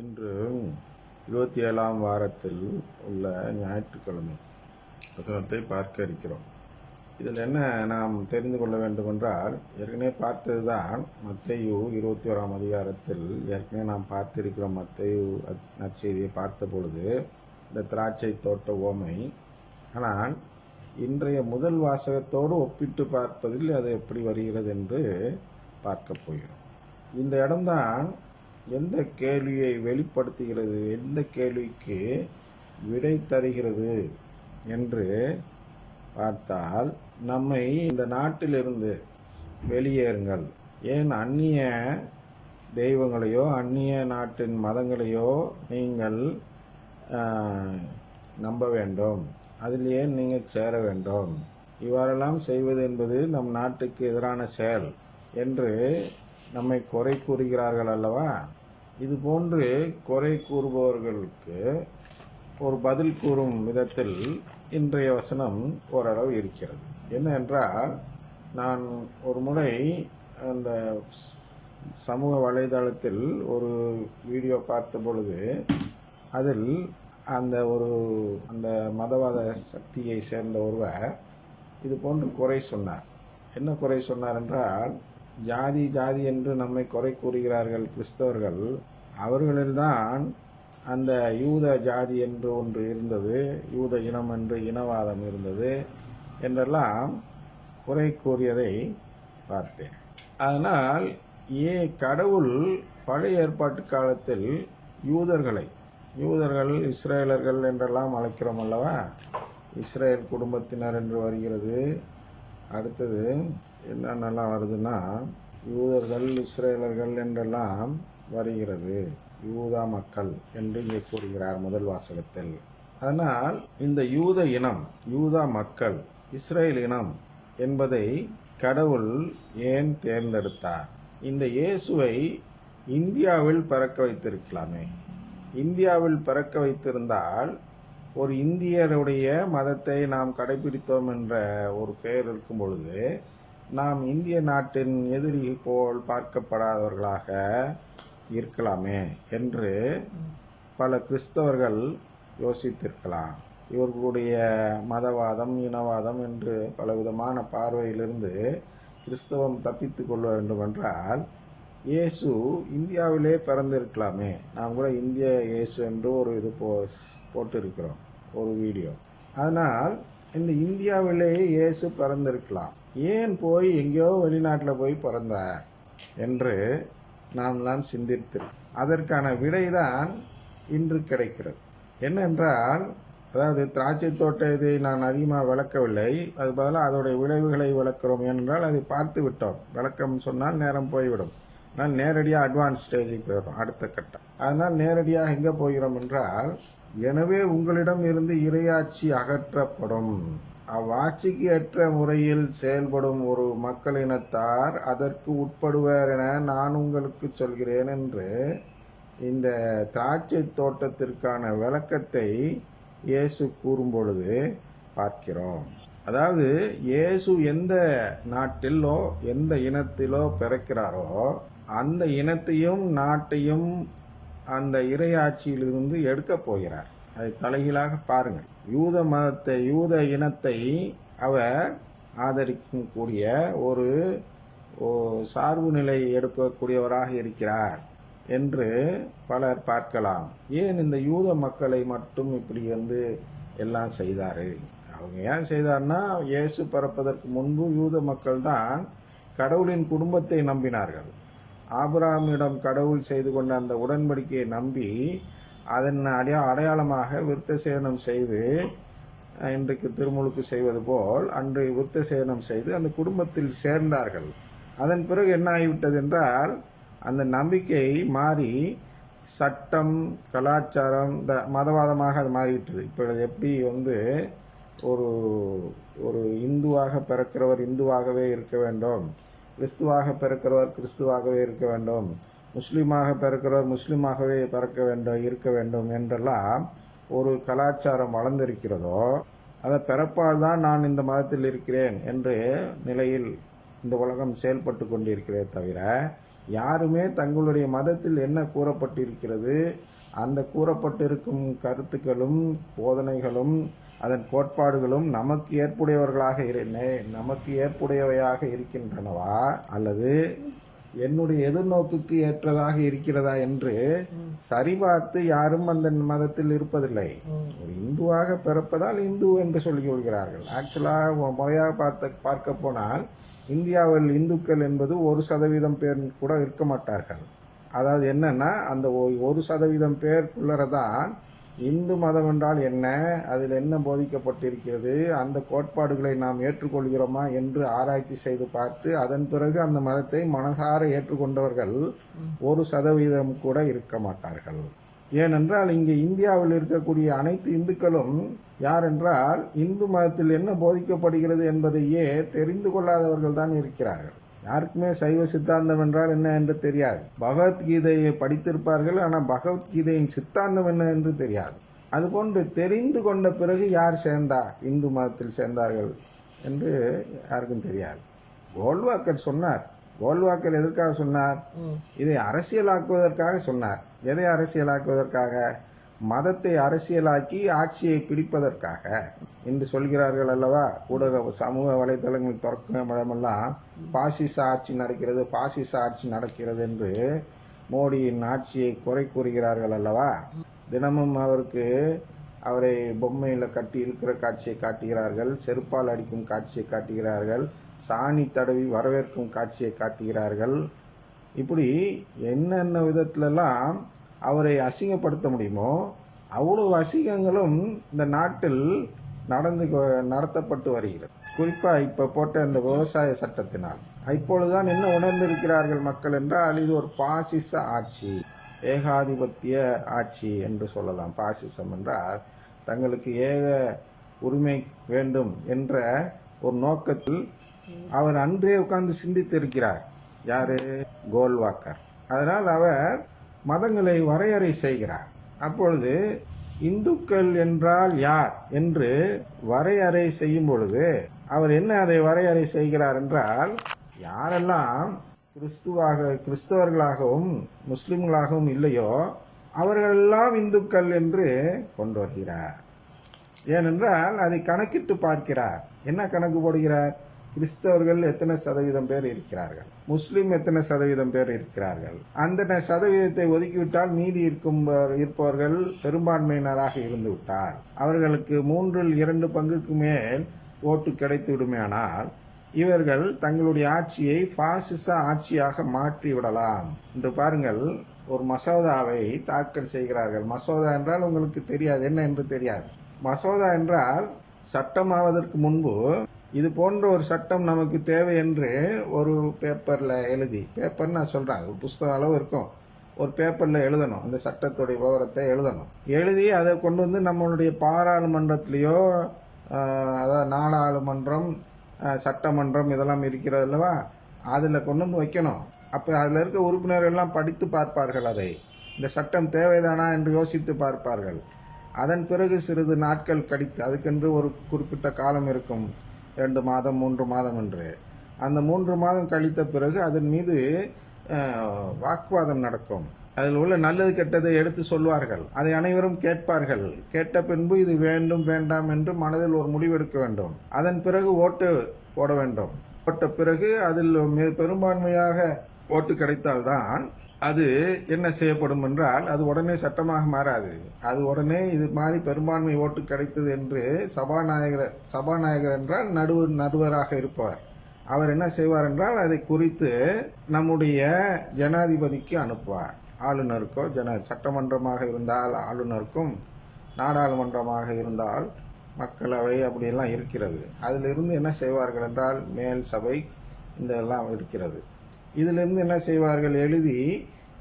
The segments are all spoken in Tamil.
இன்று 27ஆம் வாரத்தில் உள்ள ஞாயிற்றுக்கிழமை வசனத்தை பார்க்க இருக்கிறோம். இதில் என்ன நாம் தெரிந்து கொள்ள வேண்டுமென்றால், ஏற்கனவே பார்த்ததுதான் மத்தேயு 21ஆம் அதிகாரத்தில் ஏற்கனவே நாம் பார்த்திருக்கிறோம். மத்தேயு நற்செய்தியை பார்த்த பொழுது இந்த திராட்சை தோட்ட உவமை. ஆனால் இன்றைய முதல் வாசகத்தோடு ஒப்பிட்டு பார்ப்பதில் அது எப்படி வருகிறது என்று பார்க்க போகிறோம். இந்த இடம்தான் எந்த கேள்வியை வெளிப்படுத்துகிறது, எந்த கேள்விக்கு விடை தருகிறது என்று பார்த்தால், நம்மை இந்த நாட்டிலிருந்து வெளியேறுங்கள், ஏன் அந்நிய தெய்வங்களையோ அந்நிய நாட்டின் மதங்களையோ நீங்கள் நம்ப வேண்டும், அதில் ஏன் நீங்கள் சேர வேண்டும், இவ்வாறெல்லாம் செய்வது என்பது நம் நாட்டுக்கு எதிரான செயல் என்று நம்மை குறை கூறுகிறார்கள் அல்லவா? இது போன்று குறை கூறுபவர்களுக்கு ஒரு பதில் கூறும் விதத்தில் இன்றைய வசனம் ஓரளவு இருக்கிறது. என்ன என்றால், நான் ஒரு முறை அந்த சமூக வலைதளத்தில் ஒரு வீடியோ பார்த்த பொழுது அதில் அந்த மதவாத சக்தியை சேர்ந்த ஒருவர் இது போன்று குறை சொன்னார். என்ன குறை சொன்னார் என்றால், ஜாதி ஜாதி என்று நம்மை குறை கூறுகிறார்கள் கிறிஸ்தவர்கள், அவர்களில்தான் அந்த யூத ஜாதி என்று ஒன்று இருந்தது, யூத இனம் என்று இனவாதம் இருந்தது என்றெல்லாம் குறை கூறியதை பார்த்தேன். அதனால் கடவுள் பழைய ஏற்பாட்டு காலத்தில் யூதர்கள் இஸ்ரேலர்கள் என்றெல்லாம் அழைக்கிறோம் அல்லவா? இஸ்ரேல் குடும்பத்தினர் என்று வருகிறது. அடுத்தது என்னென்னலாம் வருதுன்னா, யூதர்கள் இஸ்ரேலர்கள் என்றெல்லாம் வருகிறது, யூதா மக்கள் என்று இங்கே கூறுகிறார் முதல் வாசகத்தில். அதனால் இந்த யூத இனம், யூதா மக்கள், இஸ்ரேல் இனம் என்பதை கடவுள் ஏன் தேர்ந்தெடுத்தார்? இந்த இயேசுவை இந்தியாவில் பிறக்க வைத்திருக்கலாமே. இந்தியாவில் பிறக்க வைத்திருந்தால் ஒரு இந்தியருடைய மதத்தை நாம் கடைபிடித்தோம் என்ற ஒரு பெயர் இருக்கும் பொழுது நாம் இந்திய நாட்டின் எதிரி போல் பார்க்கப்படாதவர்களாக இருக்கலாமே என்று பல கிறிஸ்தவர்கள் யோசித்திருக்கலாம். இவர்களுடைய மதவாதம், இனவாதம் என்று பலவிதமான பார்வையிலிருந்து கிறிஸ்தவம் தப்பித்து கொள்ள வேண்டுமென்றால் இயேசு இந்தியாவிலே பிறந்திருக்கலாமே. நாம் கூட இந்திய இயேசு என்று ஒரு இது போட்டிருக்கிறோம், ஒரு வீடியோ. அதனால் இந்த இந்தியாவிலேயே இயேசு பிறந்திருக்கலாம், ஏன் போய் எங்கேயோ வெளிநாட்டில் போய் பிறந்தார் என்று நாம் சிந்தித்திருக்கிறோம். அதற்கான விடைதான் இன்று கிடைக்கிறது. என்னென்றால், அதாவது திராட்சை தோட்ட இதை நான் அதிகமாக விளக்கவில்லை, அது பதிலாக அதோடைய விளைவுகளை விளக்கிறோம். ஏனென்றால் அதை பார்த்து விட்டோம். விளக்கம் சொன்னால் நேரம் போய்விடும். அதனால் நேரடியாக அட்வான்ஸ் ஸ்டேஜுக்கு போயிடும், அடுத்த கட்டம். அதனால் நேரடியாக எங்கே போகிறோம் என்றால், எனவே உங்களிடம் இருந்து இறையாட்சி அகற்றப்படும், அவ்வாட்சிக்கு ஏற்ற முறையில் செயல்படும் ஒரு மக்களினத்தார் அதற்கு உட்படுவர் என நான் உங்களுக்கு சொல்கிறேன் என்று இந்த திராட்சை தோட்டத்திற்கான விளக்கத்தை இயேசு கூறும் பொழுது பார்க்கிறோம். அதாவது இயேசு எந்த நாட்டிலோ எந்த இனத்திலோ பிறக்கிறாரோ அந்த இனத்தையும் நாட்டையும் அந்த இறையாட்சியிலிருந்து எடுக்கப் போகிறார். அதை தலைகீழாக பாருங்கள். யூத மதத்தை, யூத இனத்தை அவர் ஆதரிக்கக்கூடிய ஒரு சார்பு நிலை எடுக்கக்கூடியவராக இருக்கிறார் என்று பலர் பார்க்கலாம். ஏன் இந்த யூத மக்களை மட்டும் இப்படி எல்லாம் செய்தார்? அவங்க ஏன் செய்தார்னா, இயேசு பிறப்பதற்கு முன்பு யூத மக்கள் தான் கடவுளின் குடும்பத்தை நம்பினார்கள். ஆபிரகாமிடம் கடவுள் செய்து கொண்ட அந்த உடன்படிக்கையை நம்பி அதன் அடையாளமாக விருத்த சேதனம் செய்து, இன்றைக்கு திருமுழுக்கு செய்வது போல் அன்று விருத்த சேதனம் செய்து அந்த குடும்பத்தில் சேர்ந்தார்கள். அதன் பிறகு என்ன ஆகிவிட்டது என்றால், அந்த நம்பிக்கை மாறி சட்டம், கலாச்சாரம், இந்த மதவாதமாக அது மாறிவிட்டது. இப்போ எப்படி ஒரு இந்துவாக பிறக்கிறவர் இந்துவாகவே இருக்க வேண்டும், கிறிஸ்துவாக பிறக்கிறவர் கிறிஸ்துவாகவே இருக்க வேண்டும், முஸ்லீமாக பிறக்கிறவர் முஸ்லீமாகவே இருக்க வேண்டும் என்றெல்லாம் ஒரு கலாச்சாரம் வளர்ந்திருக்கிறதோ, அதை பிறப்பால் தான் நான் இந்த மதத்தில் இருக்கிறேன் என்ற நிலையில் இந்த உலகம் செயல்பட்டு கொண்டிருக்கிறதே தவிர, யாருமே தங்களுடைய மதத்தில் என்ன கூறப்பட்டிருக்கிறது, அந்த கூறப்பட்டிருக்கும் கருத்துக்களும் போதனைகளும் அதன் கோட்பாடுகளும் நமக்கு ஏற்புடையவையாக இருக்கின்றனவா அல்லது என்னுடைய எதிர்நோக்குக்கு ஏற்றதாக இருக்கிறதா என்று சரிபார்த்து யாரும் அந்த மதத்தில் இருப்பதில்லை. ஒரு இந்துவாக பிறப்பதால் இந்து என்று சொல்லிக் கொள்கிறார்கள். ஆக்சுவலாக முறையாக பார்க்க போனால் இந்தியாவில் இந்துக்கள் என்பது 1% பேர் கூட இருக்க மாட்டார்கள். அதாவது என்னன்னா, அந்த 1% பேருக்குள்ளதான் இந்து மதம் என்றால் என்ன, அதில் என்ன போதிக்கப்பட்டிருக்கிறது, அந்த கோட்பாடுகளை நாம் ஏற்றுக்கொள்கிறோமா என்று ஆராய்ச்சி செய்து பார்த்து அதன் பிறகு அந்த மதத்தை மனசார ஏற்றுக்கொண்டவர்கள் 1% கூட இருக்க மாட்டார்கள். ஏனென்றால் இங்கே இந்தியாவில் இருக்கக்கூடிய அனைத்து இந்துக்களும் யாரென்றால் இந்து மதத்தில் என்ன போதிக்கப்படுகிறது என்பதையே தெரிந்து கொள்ளாதவர்கள் தான் இருக்கிறார்கள். யாருக்குமே சைவ சித்தாந்தம் என்றால் என்ன என்று தெரியாது. பகவத்கீதையை படித்திருப்பார்கள், ஆனால் பகவத்கீதையின் சித்தாந்தம் என்ன என்று தெரியாது. அதுபோன்று தெரிந்து கொண்ட பிறகு யார் இந்து மதத்தில் சேர்ந்தார்கள் என்று யாருக்கும் தெரியாது. கோல்வாக்கர் சொன்னார். கோல்வாக்கர் எதற்காக சொன்னார்? இதை அரசியலாக்குவதற்காக சொன்னார். எதை அரசியலாக்குவதற்காக? மதத்தை அரசியலாக்கி ஆட்சியை பிடிப்பதற்காக என்று சொல்கிறார்கள் அல்லவா. சமூக வலைதளங்கள் திறக்கும் இடமெல்லாம் பாசிச ஆட்சி நடக்கிறது என்று மோடியின் ஆட்சியை குறை கூறுகிறார்கள் அல்லவா. தினமும் அவரை பொம்மையில் கட்டி இழுக்கிற காட்சியை காட்டுகிறார்கள், செருப்பால் அடிக்கும் காட்சியை காட்டுகிறார்கள், சாணி தடவி வரவேற்கும் காட்சியை காட்டுகிறார்கள். இப்படி என்னென்ன விதத்திலெல்லாம் அவரை அசிங்கப்படுத்த முடியுமோ அவ்வளவு அசிங்கங்களும் இந்த நாட்டில் நடத்தப்பட்டு வருகிறது. குறிப்பாக இப்போ போட்ட இந்த விவசாய சட்டத்தினால் இப்பொழுதுதான் என்ன உணர்ந்திருக்கிறார்கள் மக்கள் என்றால், இது ஒரு பாசிச ஆட்சி, ஏகாதிபத்திய ஆட்சி என்று சொல்லலாம். பாசிசம் என்றால் தங்களுக்கு ஏக உரிமை வேண்டும் என்ற ஒரு நோக்கத்தில் அவர் அன்றே உட்கார்ந்து சிந்தித்திருக்கிறார். யாரு? கோல்வாக்கர். அதனால் அவர் மதங்களை வரையறை செய்கிறார். அப்பொழுது இந்துக்கள் என்றால் யார் என்று வரையறை செய்யும் பொழுது அவர் என்ன அதை வரையறை செய்கிறார் என்றால், யாரெல்லாம் கிறிஸ்தவர்களாகவும் முஸ்லிம்களாகவும் இல்லையோ அவர்களெல்லாம் இந்துக்கள் என்று கொண்டு வருகிறார். ஏனென்றால் அதை கணக்கிட்டு பார்க்கிறார். என்ன கணக்கு போடுகிறார்? கிறிஸ்தவர்கள் எத்தனை சதவீதம் பேர் இருக்கிறார்கள், முஸ்லிம் எத்தனை சதவீதம் பேர் இருக்கிறார்கள், அந்த சதவீதத்தை ஒதுக்கிவிட்டால் மீதி இருப்பவர்கள் பெரும்பான்மையினராக இருந்து விட்டால் அவர்களுக்கு 3/2 பங்குக்கு மேல் ஓட்டு கிடைத்து விடுமேயானால் இவர்கள் தங்களுடைய ஆட்சியை பாசிச ஆட்சியாக மாற்றி விடலாம் என்று பாருங்கள். ஒரு மசோதாவை தாக்கல் செய்கிறார்கள். மசோதா என்றால் உங்களுக்கு தெரியாது, என்ன என்று தெரியாது. மசோதா என்றால் சட்டமாவதற்கு முன்பு இது போன்ற ஒரு சட்டம் நமக்கு தேவை என்று ஒரு பேப்பரில் எழுதி, பேப்பர் நான் சொல்கிறேன், ஒரு புஸ்தகம் அளவு இருக்கும், ஒரு பேப்பரில் எழுதணும். அந்த சட்டத்துடைய விவரத்தை எழுதி அதை கொண்டு வந்து நம்மளுடைய பாராளுமன்றத்திலேயோ, அதாவது நாடாளுமன்றம், சட்டமன்றம் இதெல்லாம் இருக்கிறது அல்லவா, அதில் கொண்டு வந்து வைக்கணும். அப்போ அதில் இருக்க உறுப்பினர்கள் எல்லாம் படித்து பார்ப்பார்கள். அதை இந்த சட்டம் தேவைதானா என்று யோசித்து பார்ப்பார்கள். அதன் பிறகு சிறிது நாட்கள் கழித்து, அதுக்கென்று ஒரு குறிப்பிட்ட காலம் இருக்கும், 2 மாதம் 3 மாதம் என்று. அந்த 3 மாதம் கழித்த பிறகு அதன் மீது வாக்குவாதம் நடக்கும். அதில் உள்ள நல்லது கெட்டதை எடுத்து சொல்வார்கள். அதை அனைவரும் கேட்பார்கள். கேட்ட பின்பு இது வேண்டும் வேண்டாம் என்று மனதில் ஒரு முடிவெடுக்க வேண்டும். அதன் பிறகு ஓட்டு போட வேண்டும். போட்ட பிறகு அதில் பெரும்பான்மையாக ஓட்டு கிடைத்தால்தான் அது என்ன செய்யப்படும் என்றால், அது உடனே சட்டமாக மாறாது. அது உடனே இது மாதிரி பெரும்பான்மை ஓட்டு கிடைத்தது என்று சபாநாயகர் என்றால் நடுவராக இருப்பவர், அவர் என்ன செய்வார் என்றால் அதை குறித்து நம்முடைய ஜனாதிபதிக்கு அனுப்புவார். ஆளுநருக்கோ, சட்டமன்றமாக இருந்தால் ஆளுநருக்கும், நாடாளுமன்றமாக இருந்தால் மக்களவை அப்படியெல்லாம் இருக்கிறது. அதிலிருந்து என்ன செய்வார்கள் என்றால், மேல் சபை இதெல்லாம் இருக்கிறது, இதிலிருந்து என்ன செய்வார்கள், எழுதி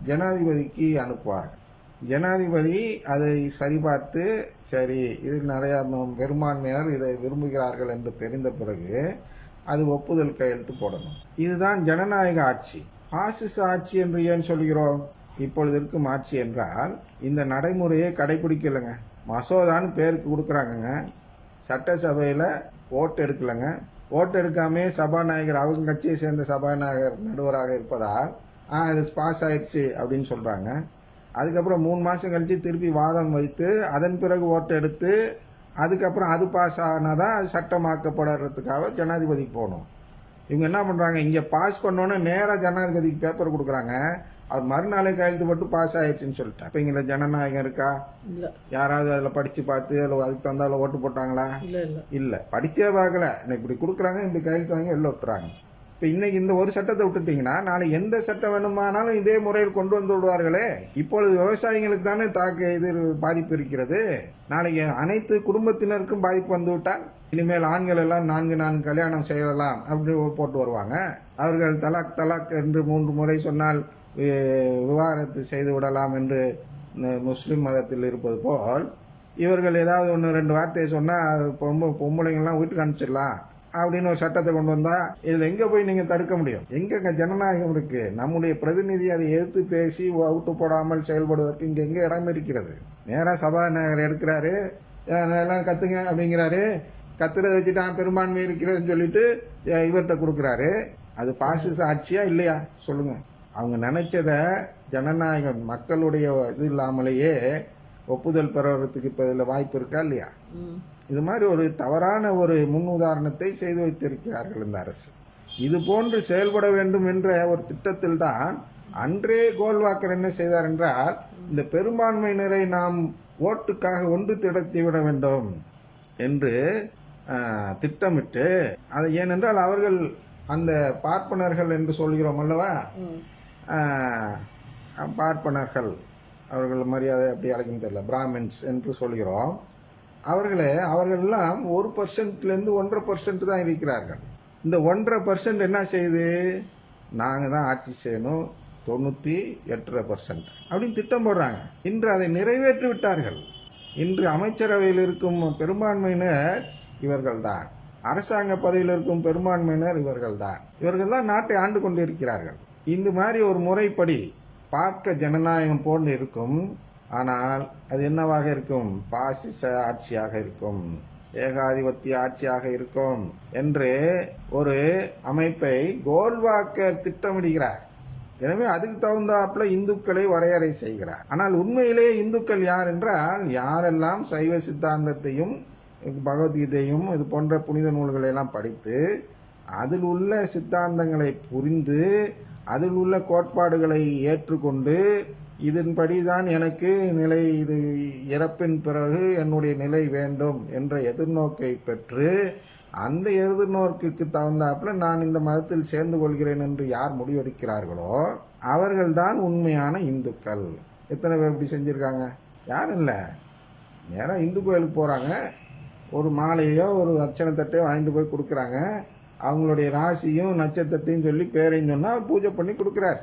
ஜனாதிபதிக்கு அனுப்புவார்கள். ஜனாதிபதி அதை சரிபார்த்து, சரி இதில் நிறையா பெரும்பான்மையினர் இதை விரும்புகிறார்கள் என்று தெரிந்த பிறகு அது ஒப்புதல் கையெழுத்து போடணும். இதுதான் ஜனநாயக ஆட்சி. பாசிச ஆட்சி என்று ஏன் சொல்கிறோம்? இப்பொழுது இருக்கும் ஆட்சி என்றால் இந்த நடைமுறையை கடைபிடிக்கலைங்க. மசோதான்னு பேருக்கு கொடுக்குறாங்கங்க, சட்டசபையில் ஓட்டு எடுக்கலைங்க. ஓட்டு எடுக்காமே சபாநாயகர், அவங்க கட்சியை சேர்ந்த சபாநாயகர் நடுவராக இருப்பதால் இது பாஸ் ஆயிடுச்சு அப்படின்னு சொல்கிறாங்க. அதுக்கப்புறம் 3 மாதம் கழித்து திருப்பி வாதம் வைத்து அதன் பிறகு ஓட்டு எடுத்து அதுக்கப்புறம் அது பாஸ் ஆனால் தான் அது சட்டமாக்கப்படுறதுக்காக ஜனாதிபதிக்கு போகணும். இவங்க என்ன பண்ணுறாங்க, இங்கே பாஸ் பண்ணோன்னே நேராக ஜனாதிபதிக்கு பேப்பர் கொடுக்குறாங்க. அவர் மறுநாளே கையெழுத்து போட்டு பாஸ் ஆயிடுச்சுன்னு சொல்லிட்டேன். இப்போ இங்கே ஜனநாயகம் இருக்கா? யாராவது அதில் படித்து பார்த்து அதில் அதுக்கு தந்தாவில் ஓட்டு போட்டாங்களா? இல்லை, படித்தே பார்க்கல. இப்படி கொடுக்குறாங்க, இப்படி கையெழுத்து வாங்கி வெளில விட்டுறாங்க. இப்போ இன்னைக்கு இந்த ஒரு சட்டத்தை விட்டுட்டிங்கன்னா நாளைக்கு எந்த சட்டம் வேணுமானாலும் இதே முறையில் கொண்டு வந்து விடுவார்களே. இப்பொழுது விவசாயிகளுக்கு தானே இது பாதிப்பு இருக்கிறது. நாளைக்கு அனைத்து குடும்பத்தினருக்கும் பாதிப்பு வந்து விட்டால் இனிமேல் ஆண்கள் எல்லாம் 4 கல்யாணம் செய்யலாம் அப்படி போட்டு வருவாங்க. அவர்கள் தலாக் என்று 3 முறை சொன்னால் விவாகரத்து செய்து விடலாம் என்று முஸ்லீம் மதத்தில் இருப்பது போல் இவர்கள் ஏதாவது 1-2 வார்த்தையை சொன்னால் பொம்பளைங்கள்லாம் வீட்டுக்கு அனுப்பிச்சிடலாம் அப்படின்னு ஒரு சட்டத்தை கொண்டு வந்தால் இதில் எங்கே போய் நீங்கள் தடுக்க முடியும்? எங்கே ஜனநாயகம் இருக்குது? நம்முடைய பிரதிநிதி அதை எதிர்த்து பேசி அவுட்டு போடாமல் செயல்படுவதற்கு இங்கே எங்கே இடம் இருக்கிறது? நேராக சபாநாயகர் எடுக்கிறாரு, எல்லாம் கத்துங்க அப்படிங்கிறாரு. கத்துறதை வச்சுட்டு பெரும்பான்மை இருக்கிறதுன்னு சொல்லிட்டு இவர்கிட்ட கொடுக்குறாரு. அது பாசிச ஆட்சியா இல்லையா சொல்லுங்கள்? அவங்க நினைச்சத ஜனநாயகம் மக்களுடைய இது இல்லாமலேயே ஒப்புதல் பெறுவதற்கு இப்போ இதில் வாய்ப்பு இருக்கா இல்லையா? இது மாதிரி ஒரு தவறான ஒரு முன் உதாரணத்தை செய்து வைத்திருக்கிறார்கள் இந்த அரசு. இது போன்று செயல்பட வேண்டும் என்ற ஒரு திட்டத்தில் தான் அன்றே கோல்வாக்கர் என்ன செய்தார் என்றால், இந்த பெரும்பான்மையினரை நாம் ஓட்டுக்காக ஒன்று திடத்தி விட வேண்டும் என்று திட்டமிட்டு, அது ஏனென்றால் அவர்கள் அந்த பார்ப்பனர்கள் என்று சொல்கிறோம் அல்லவா, பார்ப்பனர்கள், அவர்கள் மரியாதை அப்படி அழைக்கும் தெரியல, பிராமின்ஸ் என்று சொல்கிறோம். அவர்களெல்லாம் 1%லேருந்து 1.5% தான் இருக்கிறார்கள். இந்த 1.5% என்ன செய்யுது, நாங்கள் தான் ஆட்சி செய்யணும் 98% அப்படின்னு திட்டம் போடுறாங்க. இன்று அதை நிறைவேற்றி விட்டார்கள். இன்று அமைச்சரவையில் இருக்கும் பெரும்பான்மையினர் இவர்கள்தான், அரசாங்க பதவியில் இருக்கும் பெரும்பான்மையினர் இவர்கள்தான். இவர்கள் நாட்டை ஆண்டு கொண்டிருக்கிறார்கள். இந்த மாதிரி ஒரு முறைப்படி பார்க்க ஜனநாயகம் போன்று இருக்கும். ஆனால் அது என்னவாக இருக்கும்? பாசிச ஆட்சியாக இருக்கும், ஏகாதிபத்திய ஆட்சியாக இருக்கும் என்று ஒரு அமைப்பை கோல்வாக்கர் திட்டமிடுகிறார். எனவே அதுக்கு தகுந்தாப்புல இந்துக்களை வரையறை செய்கிறார். ஆனால் உண்மையிலே இந்துக்கள் யார் என்றால், யாரெல்லாம் சைவ சித்தாந்தத்தையும் பகவத்கீதையும் இது போன்ற புனித நூல்களை எல்லாம் படித்து அதில் உள்ள சித்தாந்தங்களை புரிந்து அதில் உள்ள கோட்பாடுகளை ஏற்றுக்கொண்டு இதன்படி தான் எனக்கு நிலை, இது இறப்பின் பிறகு என்னுடைய நிலை வேண்டும் என்ற எதிர்நோக்கை பெற்று அந்த எதிர்நோக்குக்கு தகுந்தாப்புல நான் இந்த மதத்தில் சேர்ந்து கொள்கிறேன் என்று யார் முடிவெடுக்கிறார்களோ அவர்கள்தான் உண்மையான இந்துக்கள். எத்தனை பேர் இப்படி செஞ்சுருக்காங்க? யாரும் இல்லை. நேராக இந்து கோயிலுக்கு போகிறாங்க, ஒரு மாலையோ ஒரு அர்ச்சனை தட்டையோ வாங்கிட்டு போய் கொடுக்குறாங்க. அவங்களுடைய ராசியும் நட்சத்திரத்தையும் சொல்லி பேரையும் சொன்னால் பூஜை பண்ணி கொடுக்குறார்.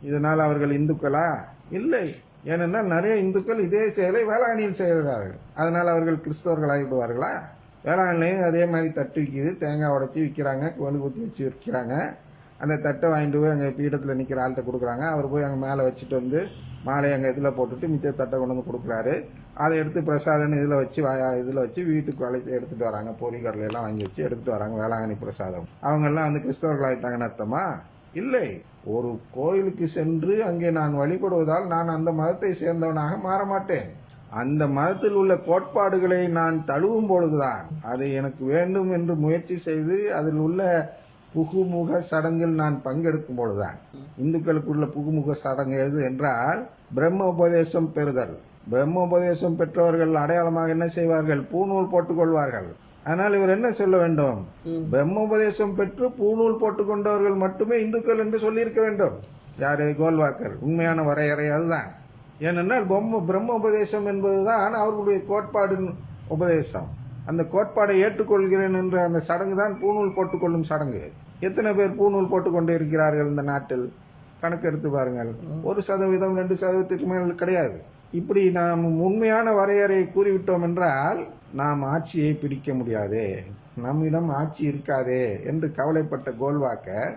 இதனால் அவர்கள் இந்துக்களா? இல்லை. ஏனென்றால் நிறைய இந்துக்கள் இதே செயலை வேளாங்கண்ணியில் செய்கிறார்கள். அதனால் அவர்கள் கிறிஸ்தவர்கள் ஆகிவிடுவார்களா? வேளாங்கண்ணிலையும் அதே மாதிரி தட்டு விற்கிது, தேங்காய் உடைச்சி விற்கிறாங்க, கோழி ஊற்றி வச்சு விற்கிறாங்க. அந்த தட்டை வாங்கிட்டு போய் அங்கே பீடத்தில் நிற்கிற ஆள்கிட்ட கொடுக்குறாங்க. அவர் போய் அங்கே மேலே வச்சுட்டு வந்து மாலையை அங்கே இதில் போட்டுட்டு மிச்ச தட்டை கொண்டு வந்து கொடுக்குறாரு. அதை எடுத்து பிரசாதம்னு இதில் வச்சு வீட்டுக்கு அழைத்து எடுத்துகிட்டு வராங்க. பொறி கடலையெல்லாம் வாங்கி வச்சு எடுத்துகிட்டு வராங்க. வேளாங்கண்ணி பிரசாதம். அவங்கெல்லாம் வந்து கிறிஸ்தவர்கள் ஆகிட்டாங்கன்னு அர்த்தமா? இல்லை. ஒரு கோயிலுக்கு சென்று அங்கே நான் வழிபடுவதால் நான் அந்த மதத்தை சேர்ந்தவனாக மாற மாட்டேன். அந்த மதத்தில் உள்ள கோட்பாடுகளை நான் தழுவும் பொழுதுதான், அதை எனக்கு வேண்டும் என்று முயற்சி செய்து அதில் உள்ள புகுமுக சடங்கில் நான் பங்கெடுக்கும் பொழுதுதான். இந்துக்களுக்குள்ள புகுமுக சடங்கு எது என்றால் பிரம்ம உபதேசம் பெறுதல். பிரம்ம உபதேசம் பெற்றவர்கள் அடையாளமாக என்ன செய்வார்கள்? பூநூல் போட்டுக்கொள்வார்கள். அதனால் இவர் என்ன சொல்ல வேண்டும்? பிரம்மோபதேசம் பெற்று பூநூல் போட்டுக்கொண்டவர்கள் மட்டுமே இந்துக்கள் என்று சொல்லியிருக்க வேண்டும். யாரு? கோல்வாக்கர். உண்மையான வரையறை அதுதான். ஏனென்றால் பிரம்மோபதேசம் என்பதுதான் அவர்களுடைய கோட்பாடு உபதேசம். அந்த கோட்பாடை ஏற்றுக்கொள்கிறேன் என்ற அந்த சடங்கு தான் பூநூல் போட்டுக்கொள்ளும் சடங்கு. எத்தனை பேர் பூநூல் போட்டுக்கொண்டு இருக்கிறார்கள் இந்த நாட்டில்? கணக்கெடுத்து பாருங்கள். 1%, 2% மேல் கிடையாது. இப்படி நாம் உண்மையான வரையறையை கூறிவிட்டோம் என்றால் நாம் ஆட்சியை பிடிக்க முடியாதே, நம்மிடம் ஆட்சி இருக்காதே என்று கவலைப்பட்ட கோல்வாக்கர்